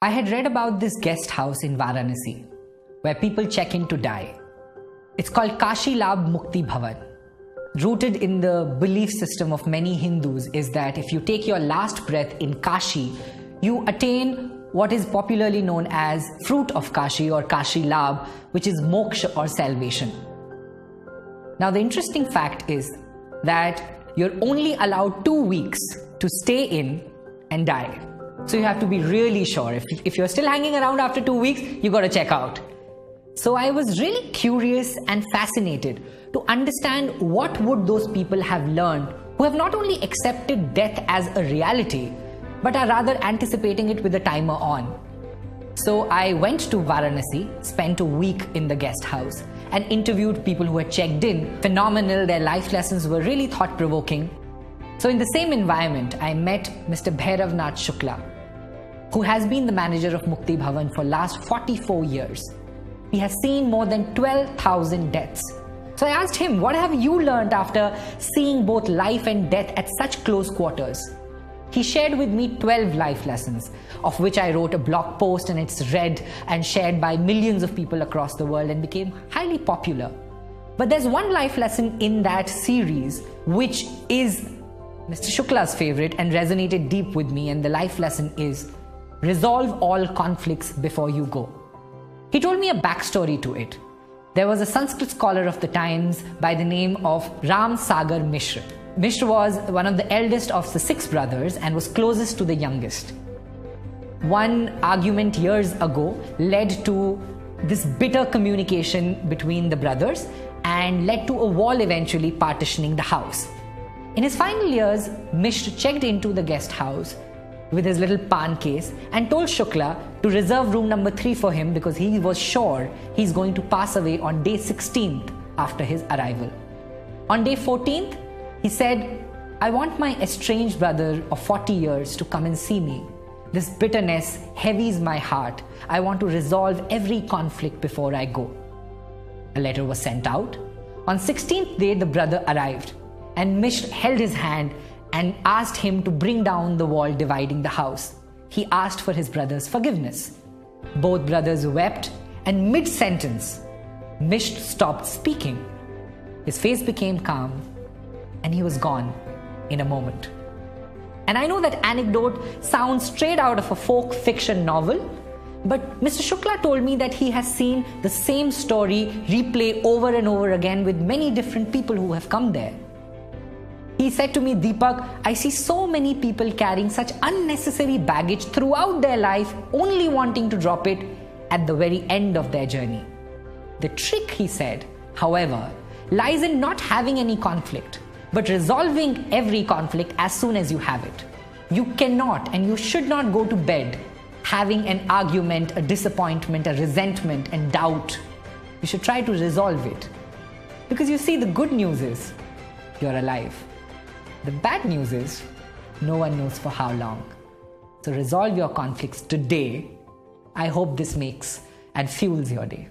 I had read about this guest house in Varanasi where people check in to die. It's called Kashi Mukti Bhavan. Rooted in the belief system of many Hindus is that if you take your last breath in Kashi, you attain what is popularly known as fruit of Kashi or Kashi Labh, which is moksha or salvation. Now the interesting fact is that you're only allowed 2 weeks to stay in and die. So you have to be really sure. If you're still hanging around after 2 weeks, you got to check out. So I was really curious and fascinated to understand what would those people have learned who have not only accepted death as a reality, but are rather anticipating it with a timer on. So I went to Varanasi, spent a week in the guest house, and interviewed people who had checked in. Phenomenal, their life lessons were really thought-provoking. So in the same environment, I met Mr. Bhairavnath Shukla, who has been the manager of Mukti Bhavan for last 44 years. He has seen more than 12,000 deaths. So I asked him, what have you learned after seeing both life and death at such close quarters? He shared with me 12 life lessons, of which I wrote a blog post, and it's read and shared by millions of people across the world and became highly popular. But there's one life lesson in that series which is Mr. Shukla's favorite and resonated deep with me, and the life lesson is resolve all conflicts before you go. He told me a backstory to it. There was a Sanskrit scholar of the times by the name of Ram Sagar Mishra. Mishra was one of the eldest of the 6 brothers and was closest to the youngest. One argument years ago led to this bitter communication between the brothers and led to a wall eventually partitioning the house. In his final years, Mishra checked into the guest house with his little pan case and told Shukla to reserve room number 3 for him because he was sure he's going to pass away on day 16th after his arrival. On day 14th, he said, I want my estranged brother of 40 years to come and see me. This bitterness heavies my heart. I want to resolve every conflict before I go. A letter was sent out. On 16th day, the brother arrived, and Mishra held his hand and asked him to bring down the wall dividing the house. He asked for his brother's forgiveness. Both brothers wept, and mid-sentence, Mishra stopped speaking. His face became calm, and he was gone in a moment. And I know that anecdote sounds straight out of a folk fiction novel, but Mr. Shukla told me that he has seen the same story replay over and over again with many different people who have come there. He said to me, Deepak, I see so many people carrying such unnecessary baggage throughout their life, only wanting to drop it at the very end of their journey. The trick, he said, however, lies in not having any conflict, but resolving every conflict as soon as you have it. You cannot and you should not go to bed having an argument, a disappointment, a resentment and doubt. You should try to resolve it. Because you see, the good news is you're alive. The bad news is no one knows for how long. So resolve your conflicts today. I hope this makes and fuels your day.